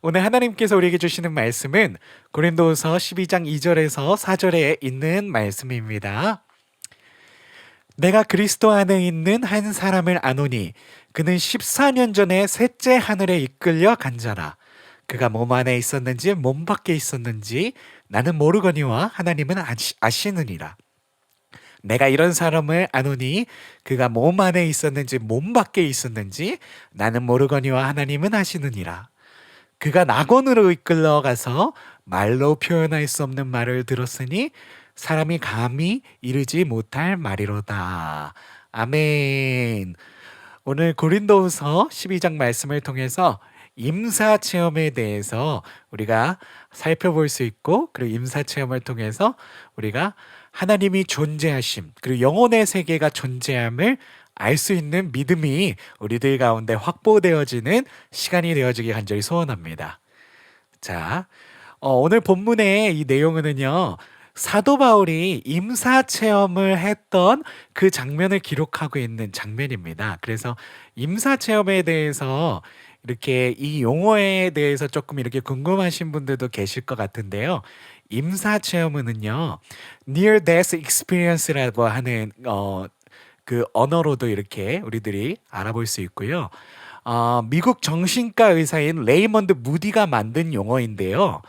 오늘 하나님께서 우리에게 주시는 말씀은 고린도후서 12장 2절에서 4절에 있는 말씀입니다. 내가 그리스도 안에 있는 한 사람을 아노니 그는 14년 전에 셋째 하늘에 이끌려 간 자라. 그가 몸 안에 있었는지 몸 밖에 있었는지 나는 모르거니와 하나님은 아시느니라. 내가 이런 사람을 아노니 그가 몸 안에 있었는지 몸 밖에 있었는지 나는 모르거니와 하나님은 아시느니라. 그가 낙원으로 이끌러 가서 말로 표현할 수 없는 말을 들었으니 사람이 감히 이르지 못할 말이로다. 아멘. 오늘 고린도후서 12장 말씀을 통해서 임사 체험에 대해서 우리가 살펴볼 수 있고, 그리고 임사 체험을 통해서 우리가 하나님이 존재하심, 그리고 영혼의 세계가 존재함을 알 수 있는 믿음이 우리들 가운데 확보되어지는 시간이 되어지기 간절히 소원합니다. 자, 오늘 본문의 이 내용은요, 사도 바울이 임사 체험을 했던 그 장면을 기록하고 있는 장면입니다. 그래서 임사 체험에 대해서 이렇게 이 용어에 대해서 조금 이렇게 궁금하신 분들도 계실 것 같은데요. 임사 체험은요, near death experience라고 하는 그 언어로도 이렇게 우리들이 알아볼 수 있고요. 미국 정신과 의사인 레이먼드 무디가 만든 용어인데요.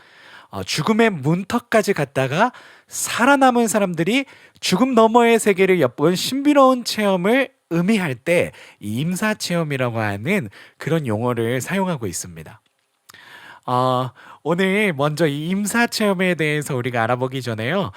죽음의 문턱까지 갔다가 살아남은 사람들이 죽음 너머의 세계를 엿본 신비로운 체험을 의미할 때 이 임사 체험이라고 하는 그런 용어를 사용하고 있습니다. 오늘 먼저 이 임사 체험에 대해서 우리가 알아보기 전에요.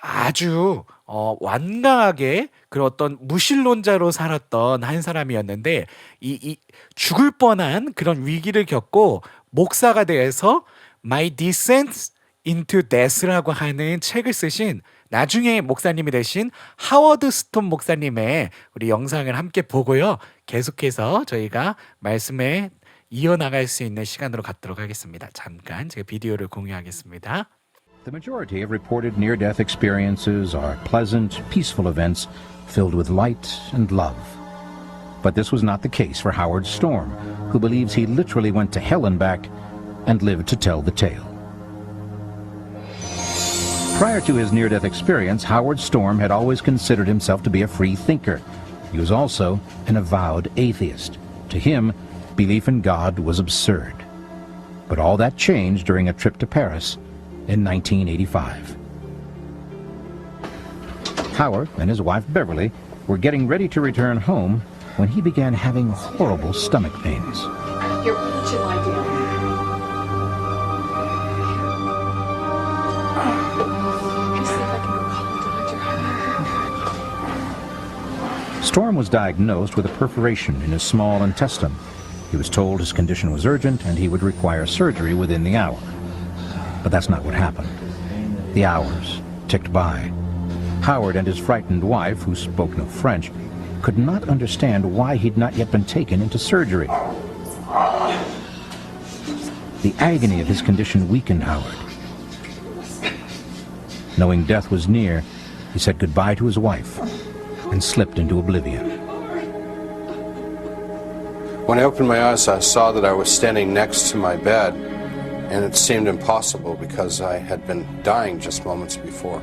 아주 완강하게 그런 어떤 무신론자로 살았던 한 사람이었는데 이 죽을 뻔한 그런 위기를 겪고 목사가 되어서 My Descent into Death라고 하는 책을 쓰신 나중에 목사님이 되신 하워드 스톤 목사님의 우리 영상을 함께 보고요. 계속해서 저희가 말씀에 이어나갈 수 있는 시간으로 갖도록 하겠습니다. 잠깐 제가 비디오를 공유하겠습니다. The majority of reported near-death experiences are pleasant, peaceful events filled with light and love. But this was not the case for Howard Storm, who believes he literally went to hell and back and lived to tell the tale. Prior to his near-death experience, Howard Storm had always considered himself to be a free thinker. He was also an avowed atheist. To him, belief in God was absurd. But all that changed during a trip to Paris in 1985. Howard and his wife Beverly were getting ready to return home when he began having horrible stomach pains. Here, would you lie down? Let me see if I can go call the doctor. Storm was diagnosed with a perforation in his small intestine. He was told his condition was urgent and he would require surgery within the hour. But that's not what happened. The hours ticked by. Howard and his frightened wife, who spoke no French, could not understand why he'd not yet been taken into surgery. The agony of his condition weakened Howard. Knowing death was near, he said goodbye to his wife and slipped into oblivion. When I opened my eyes, I saw that I was standing next to my bed, and it seemed impossible because I had been dying just moments before.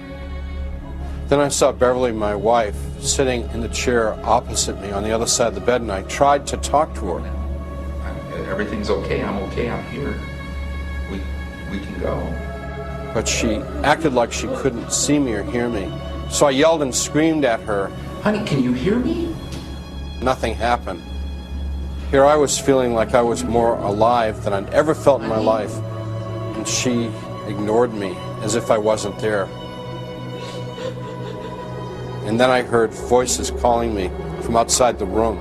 Then I saw Beverly, my wife, sitting in the chair opposite me on the other side of the bed, and I tried to talk to her. Everything's okay. I'm okay. I'm here. We can go. But she acted like she couldn't see me or hear me. So I yelled and screamed at her. Honey, can you hear me? Nothing happened. Here I was feeling like I was more alive than I'd ever felt in my life. And she ignored me as if I wasn't there. And then I heard voices calling me from outside the room.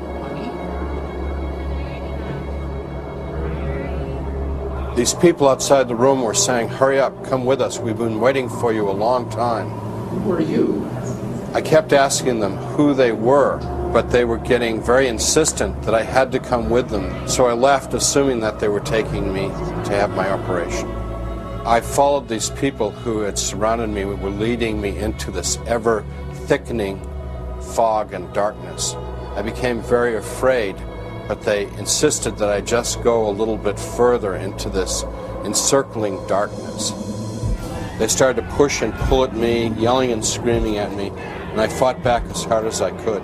These people outside the room were saying, "Hurry up, come with us. We've been waiting for you a long time." Who are you? I kept asking them who they were, but they were getting very insistent that I had to come with them. So I left, assuming that they were taking me to have my operation. I followed these people who had surrounded me, were leading me into this ever-thickening fog and darkness. I became very afraid but they insisted that I just go a little bit further into this encircling darkness. They started to push and pull at me, yelling and screaming at me, and I fought back as hard as I could.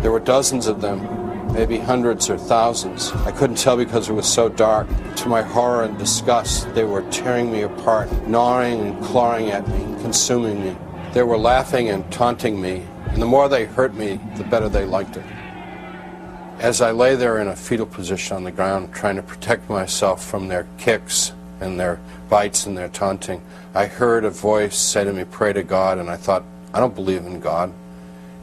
There were dozens of them, maybe hundreds or thousands. I couldn't tell because it was so dark. To my horror and disgust, they were tearing me apart, gnawing and clawing at me, consuming me. They were laughing and taunting me, and the more they hurt me, the better they liked it. As I lay there in a fetal position on the ground, trying to protect myself from their kicks and their bites and their taunting, I heard a voice say to me, "Pray to God," and I thought, I don't believe in God.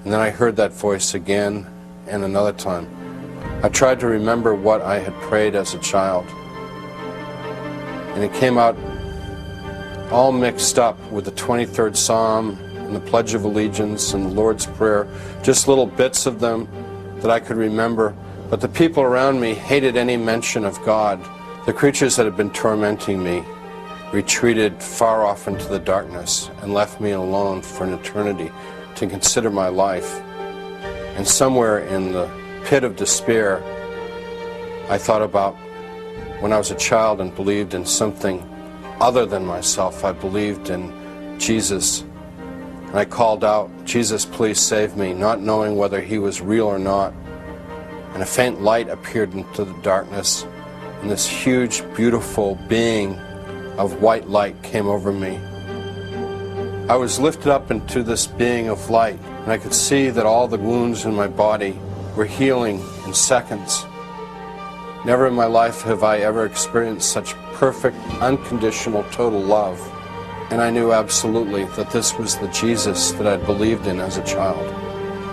And then I heard that voice again and another time. I tried to remember what I had prayed as a child, and it came out all mixed up with the 23rd Psalm and the Pledge of Allegiance and the Lord's Prayer, just little bits of them that I could remember. But the people around me hated any mention of God. The creatures that had been tormenting me retreated far off into the darkness and left me alone for an eternity to consider my life. And somewhere in the pit of despair, I thought about when I was a child and believed in something other than myself. I believed in Jesus. And I called out, "Jesus, please save me," not knowing whether he was real or not. And a faint light appeared into the darkness, and this huge, beautiful being of white light came over me. I was lifted up into this being of light, and I could see that all the wounds in my body were healing in seconds. Never in my life have I ever experienced such perfect, unconditional, total love. And I knew absolutely that this was the Jesus that I'd believed in as a child.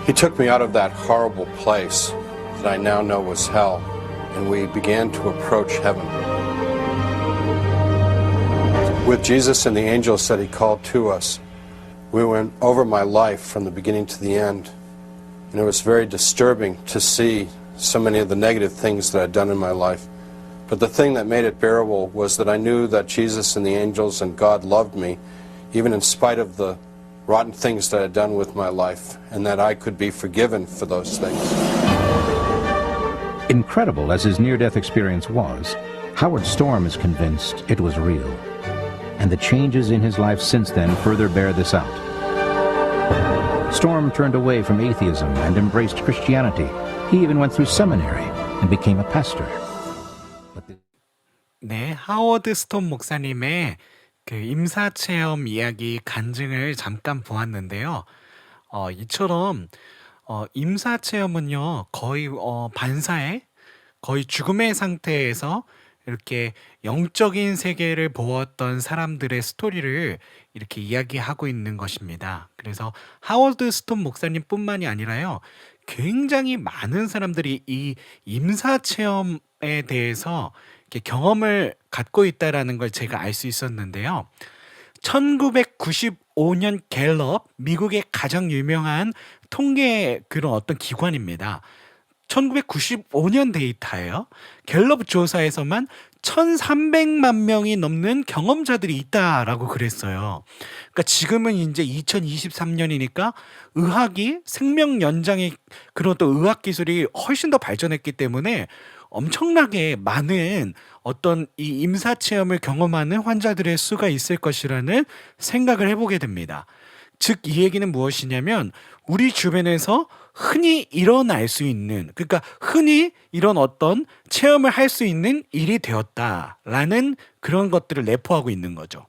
He took me out of that horrible place that I now know was hell, and we began to approach heaven. With Jesus and the angels that he called to us, we went over my life from the beginning to the end, and it was very disturbing to see so many of the negative things that I'd done in my life. But the thing that made it bearable was that I knew that Jesus and the angels and God loved me, even in spite of the rotten things that I had done with my life, and that I could be forgiven for those things. Incredible as his near-death experience was, Howard Storm is convinced it was real. And the changes in his life since then further bear this out. Storm turned away from atheism and embraced Christianity. He even went through seminary and became a pastor. 네, 하워드 스톤 목사님의 그 임사체험 이야기 간증을 잠깐 보았는데요. 이처럼 임사체험은요, 거의 반사의 거의 죽음의 상태에서 이렇게 영적인 세계를 보았던 사람들의 스토리를 이렇게 이야기하고 있는 것입니다. 그래서 하워드 스톤 목사님뿐만이 아니라요, 굉장히 많은 사람들이 이 임사체험에 대해서 이렇게 경험을 갖고 있다라는 걸 제가 알 수 있었는데요. 1995년 갤럽, 미국의 가장 유명한 통계 그런 어떤 기관입니다. 1995년 데이터예요. 갤럽 조사에서만 1,300만 명이 넘는 경험자들이 있다라고 그랬어요. 그러니까 지금은 이제 2023년이니까 의학이 생명 연장의 그런 또 의학 기술이 훨씬 더 발전했기 때문에 엄청나게 많은 어떤 이 임사 체험을 경험하는 환자들의 수가 있을 것이라는 생각을 해보게 됩니다. 즉, 이 얘기는 무엇이냐면 우리 주변에서 흔히 일어날 수 있는, 그러니까 흔히 이런 어떤 체험을 할 수 있는 일이 되었다라는 그런 것들을 내포하고 있는 거죠.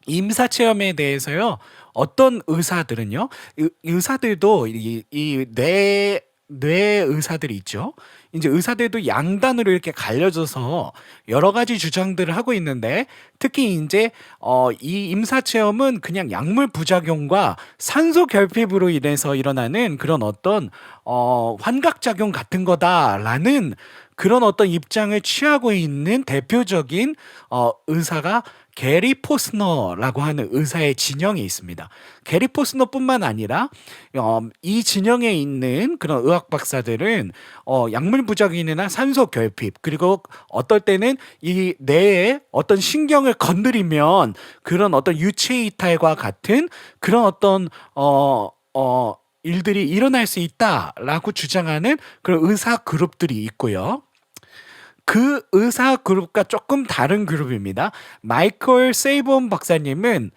임사 체험에 대해서요, 어떤 의사들은요, 의사들도 이 뇌 의사들이 있죠. 이제 의사들도 양단으로 이렇게 갈려져서 여러 가지 주장들을 하고 있는데, 특히 이제 이 임사 체험은 그냥 약물 부작용과 산소 결핍으로 인해서 일어나는 그런 어떤 환각 작용 같은 거다라는 그런 어떤 입장을 취하고 있는 대표적인 의사가 게리 포스너라고 하는 의사의 진영이 있습니다. 게리 포스너뿐만 아니라 이 진영에 있는 그런 의학 박사들은 약물 부작용이나 산소 결핍, 그리고 어떨 때는 이 뇌에 어떤 신경을 건드리면 그런 어떤 유체 이탈과 같은 그런 어떤 일들이 일어날 수 있다라고 주장하는 그런 의사 그룹들이 있고요. 그 의사 그룹과 조금 다른 그룹입니다. 마이클 세이본 박사님은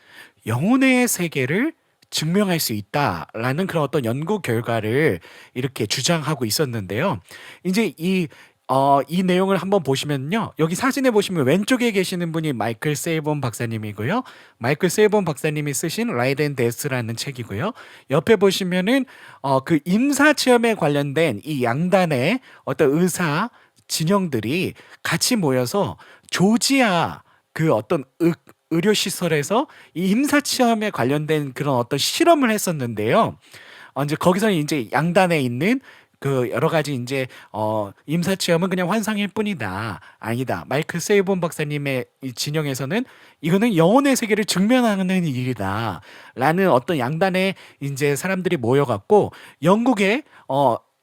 영혼의 세계를 증명할 수 있다라는 그런 어떤 연구 결과를 이렇게 주장하고 있었는데요. 이제 이 내용을 한번 보시면요. 여기 사진에 보시면 왼쪽에 계시는 분이 마이클 세이본 박사님이고요. 마이클 세이본 박사님이 쓰신 라이드 앤 데스라는 책이고요. 옆에 보시면은 그 임사 체험에 관련된 이 양단의 어떤 의사 진영들이 같이 모여서 조지아 그 어떤 의료 시설에서 이 임사 체험에 관련된 그런 어떤 실험을 했었는데요. 이제 거기서는 이제 양단에 있는 그 여러 가지 이제 임사 체험은 그냥 환상일 뿐이다. 아니다. 마이클 세이본 박사님의 이 진영에서는 이거는 영혼의 세계를 증명하는 일이다. 라는 어떤 양단의 이제 사람들이 모여갖고 영국의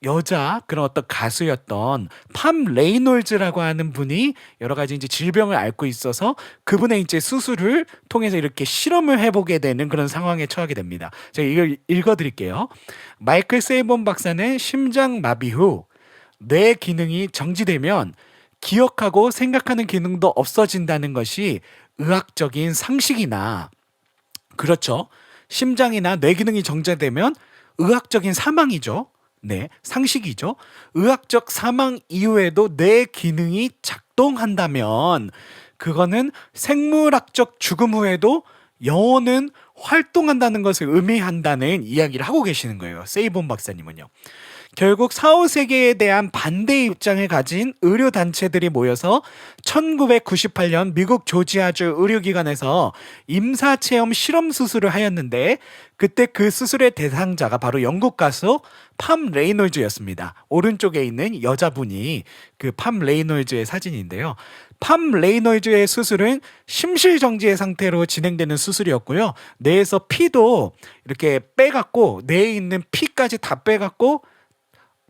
여자 그런 어떤 가수였던 팜 레이놀즈라고 하는 분이 여러 가지 이제 질병을 앓고 있어서 그분의 이제 수술을 통해서 이렇게 실험을 해보게 되는 그런 상황에 처하게 됩니다. 제가 이걸 읽어드릴게요. 마이클 세이본 박사는 심장 마비 후 뇌 기능이 정지되면 기억하고 생각하는 기능도 없어진다는 것이 의학적인 상식이나 그렇죠. 심장이나 뇌 기능이 정지되면 의학적인 사망이죠. 네, 상식이죠. 의학적 사망 이후에도 뇌 기능이 작동한다면 그거는 생물학적 죽음 후에도 영혼은 활동한다는 것을 의미한다는 이야기를 하고 계시는 거예요. 세이본 박사님은요. 결국 4, 5세계에 대한 반대 입장을 가진 의료단체들이 모여서 1998년 미국 조지아주 의료기관에서 임사체험 실험 수술을 하였는데 그때 그 수술의 대상자가 바로 영국 가수 팜 레이놀즈였습니다. 오른쪽에 있는 여자분이 그 팜 레이놀즈의 사진인데요. 팜 레이놀즈의 수술은 심실정지의 상태로 진행되는 수술이었고요. 뇌에서 피도 이렇게 빼갖고 뇌에 있는 피까지 다 빼갖고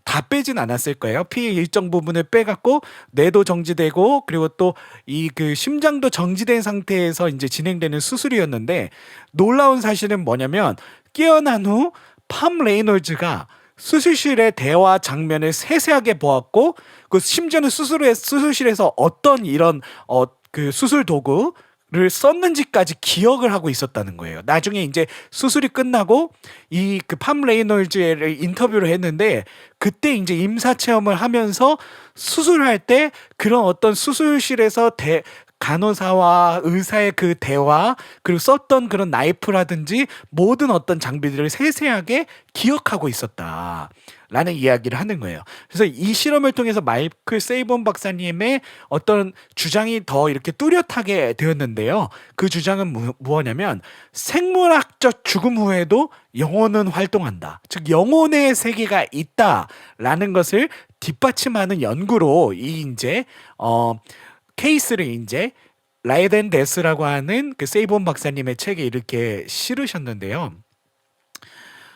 다 빼진 않았을 거예요. 피의 일정 부분을 빼갖고 뇌도 정지되고 그리고 또 이 그 심장도 정지된 상태에서 이제 진행되는 수술이었는데 놀라운 사실은 뭐냐면 깨어난 후 팜 레이놀즈가 수술실의 대화 장면을 세세하게 보았고 그 심지어는 수술실에서 어떤 이런 그 수술 도구를 썼는지까지 기억을 하고 있었다는 거예요. 나중에 이제 수술이 끝나고 이 그 팜 레이놀즈를 인터뷰를 했는데 그때 이제 임사 체험을 하면서 수술할 때 그런 어떤 수술실에서 간호사와 의사의 그 대화 그리고 썼던 그런 나이프라든지 모든 어떤 장비들을 세세하게 기억하고 있었다. 라는 이야기를 하는 거예요. 그래서 이 실험을 통해서 마이클 세이본 박사님의 어떤 주장이 더 이렇게 뚜렷하게 되었는데요. 그 주장은 무엇냐면 생물학적 죽음 후에도 영혼은 활동한다. 즉 영혼의 세계가 있다라는 것을 뒷받침하는 연구로 이 이제 케이스를 이제 라이드 앤 데스라고 하는 그 세이본 박사님의 책에 이렇게 실으셨는데요.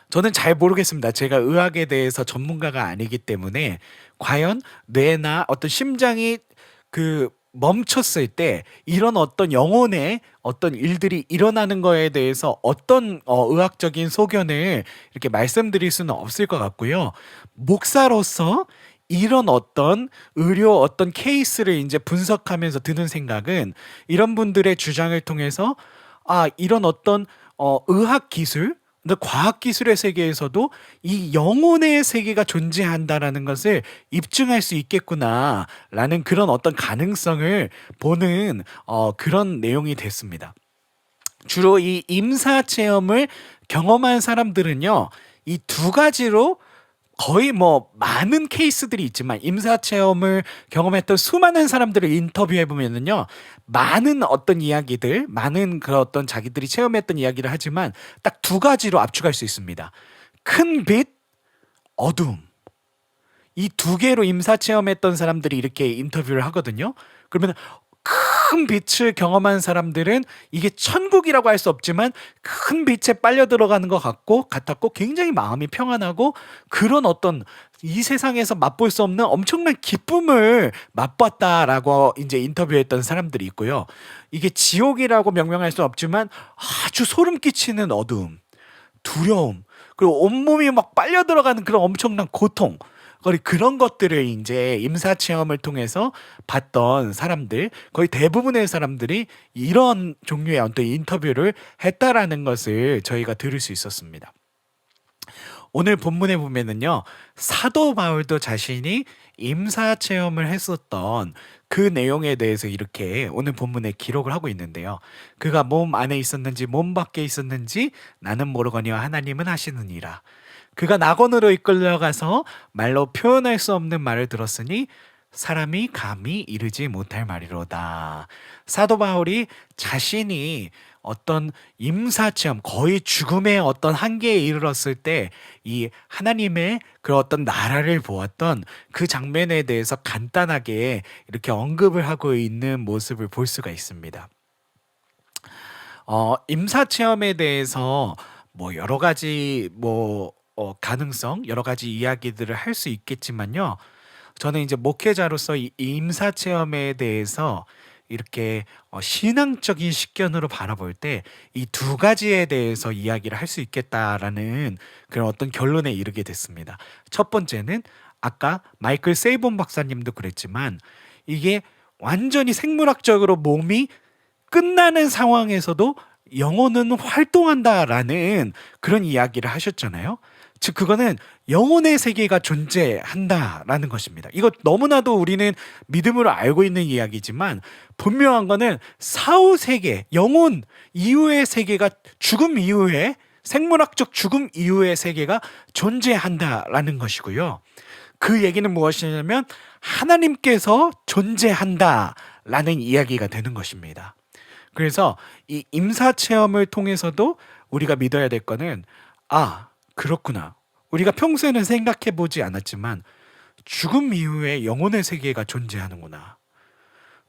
저는 잘 모르겠습니다. 제가 의학에 대해서 전문가가 아니기 때문에 과연 뇌나 어떤 심장이 그 멈췄을 때 이런 어떤 영혼의 어떤 일들이 일어나는 거에 대해서 어떤 의학적인 소견을 이렇게 말씀드릴 수는 없을 것 같고요. 목사로서 이런 어떤 의료 어떤 케이스를 이제 분석하면서 드는 생각은 이런 분들의 주장을 통해서 이런 어떤 의학 기술 근데 과학기술의 세계에서도 이 영혼의 세계가 존재한다라는 것을 입증할 수 있겠구나라는 그런 어떤 가능성을 보는 그런 내용이 됐습니다. 주로 이 임사 체험을 경험한 사람들은요, 이 두 가지로 거의 뭐 많은 케이스들이 있지만 임사 체험을 경험했던 수많은 사람들을 인터뷰해 보면은요 많은 어떤 이야기들 많은 그런 어떤 자기들이 체험했던 이야기를 하지만 딱 두 가지로 압축할 수 있습니다. 큰 빛, 어둠. 이 두 개로 임사 체험했던 사람들이 이렇게 인터뷰를 하거든요. 그러면 큰 빛을 경험한 사람들은 이게 천국이라고 할 수 없지만 큰 빛에 빨려 들어가는 것 같았고 굉장히 마음이 평안하고 그런 어떤 이 세상에서 맛볼 수 없는 엄청난 기쁨을 맛봤다라고 이제 인터뷰했던 사람들이 있고요. 이게 지옥이라고 명명할 수 없지만 아주 소름 끼치는 어두움, 두려움, 그리고 온몸이 막 빨려 들어가는 그런 엄청난 고통, 그런 것들을 이제 임사 체험을 통해서 봤던 사람들, 거의 대부분의 사람들이 이런 종류의 어떤 인터뷰를 했다라는 것을 저희가 들을 수 있었습니다. 오늘 본문에 보면은요, 사도 바울도 자신이 임사 체험을 했었던 그 내용에 대해서 이렇게 오늘 본문에 기록을 하고 있는데요. 그가 몸 안에 있었는지 몸 밖에 있었는지 나는 모르거니와 하나님은 아시느니라. 그가 낙원으로 이끌려가서 말로 표현할 수 없는 말을 들었으니 사람이 감히 이르지 못할 말이로다. 사도 바울이 자신이 어떤 임사체험, 거의 죽음의 어떤 한계에 이르렀을 때 이 하나님의 그 어떤 나라를 보았던 그 장면에 대해서 간단하게 이렇게 언급을 하고 있는 모습을 볼 수가 있습니다. 임사체험에 대해서 뭐 여러 가지 가능성, 여러 가지 이야기들을 할 수 있겠지만요. 저는 이제 목회자로서 이 임사체험에 대해서 이렇게 신앙적인 식견으로 바라볼 때 이 두 가지에 대해서 이야기를 할 수 있겠다라는 그런 어떤 결론에 이르게 됐습니다. 첫 번째는 아까 마이클 세이본 박사님도 그랬지만 이게 완전히 생물학적으로 몸이 끝나는 상황에서도 영혼은 활동한다라는 그런 이야기를 하셨잖아요. 즉 그거는 영혼의 세계가 존재한다라는 것입니다. 이거 너무나도 우리는 믿음으로 알고 있는 이야기지만 분명한 거는 사후 세계, 영혼 이후의 세계가 죽음 이후에 생물학적 죽음 이후의 세계가 존재한다라는 것이고요. 그 얘기는 무엇이냐면 하나님께서 존재한다라는 이야기가 되는 것입니다. 그래서 이 임사 체험을 통해서도 우리가 믿어야 될 거는 그렇구나. 우리가 평소에는 생각해 보지 않았지만 죽음 이후에 영혼의 세계가 존재하는구나.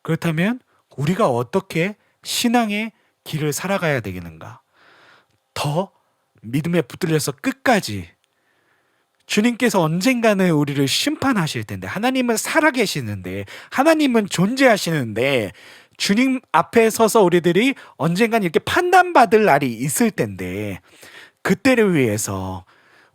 그렇다면 우리가 어떻게 신앙의 길을 살아가야 되겠는가? 더 믿음에 붙들려서 끝까지 주님께서 언젠가는 우리를 심판하실 텐데 하나님은 살아계시는데 하나님은 존재하시는데 주님 앞에 서서 우리들이 언젠간 이렇게 판단받을 날이 있을 텐데 그때를 위해서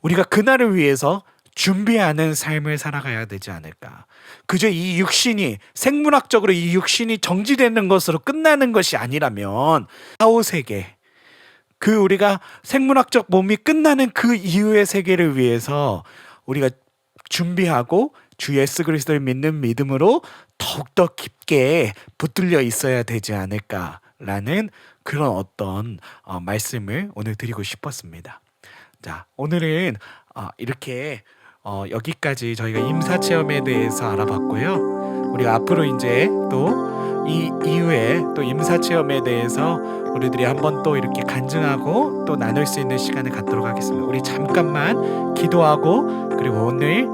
우리가 그날을 위해서 준비하는 삶을 살아가야 되지 않을까. 그저 이 육신이 생물학적으로 이 육신이 정지되는 것으로 끝나는 것이 아니라면 사후 세계, 그 우리가 생물학적 몸이 끝나는 그 이후의 세계를 위해서 우리가 준비하고 주 예수 그리스도를 믿는 믿음으로 더욱더 깊게 붙들려 있어야 되지 않을까라는 그런 어떤 말씀을 오늘 드리고 싶었습니다. 자, 오늘은 이렇게 여기까지 저희가 임사체험에 대해서 알아봤고요. 우리가 앞으로 이제 또 이 이후에 또 임사체험에 대해서 우리들이 한번 또 이렇게 간증하고 또 나눌 수 있는 시간을 갖도록 하겠습니다. 우리 잠깐만 기도하고 그리고 오늘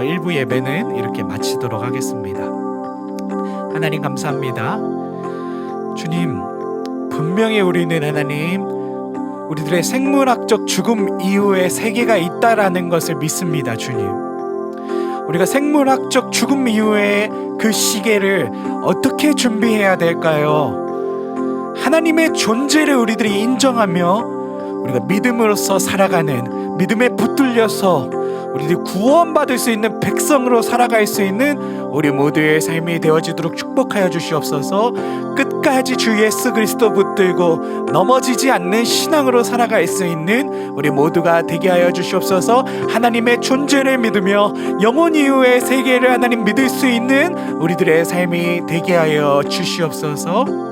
일부 예배는 이렇게 마치도록 하겠습니다. 하나님 감사합니다. 주님, 분명히 우리는 하나님 우리들의 생물학적 죽음 이후에 세계가 있다라는 것을 믿습니다. 주님, 우리가 생물학적 죽음 이후에 그 시계를 어떻게 준비해야 될까요? 하나님의 존재를 우리들이 인정하며 우리가 믿음으로써 살아가는, 믿음에 붙들려서 우리들이 구원받을 수 있는 백성으로 살아갈 수 있는 우리 모두의 삶이 되어지도록 축복하여 주시옵소서. 끝까지 주 예수 그리스도 붙들고 넘어지지 않는 신앙으로 살아갈 수 있는 우리 모두가 되게 하여 주시옵소서. 하나님의 존재를 믿으며 영원 이후의 세계를 하나님 믿을 수 있는 우리들의 삶이 되게 하여 주시옵소서.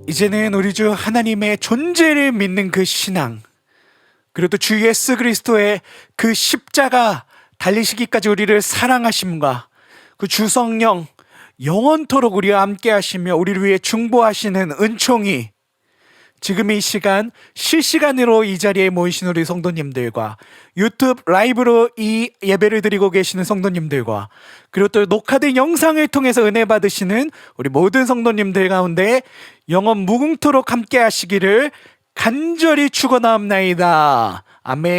이제는 우리 주 하나님의 존재를 믿는 그 신앙, 그리고 또 주 예수 그리스도의 그 십자가 달리시기까지 우리를 사랑하심과 그 주 성령 영원토록 우리와 함께 하시며 우리를 위해 중보하시는 은총이 지금 이 시간 실시간으로 이 자리에 모이신 우리 성도님들과 유튜브 라이브로 이 예배를 드리고 계시는 성도님들과 그리고 또 녹화된 영상을 통해서 은혜 받으시는 우리 모든 성도님들 가운데 영원 무궁토록 함께 하시기를 간절히 축원하옵나이다. 아멘.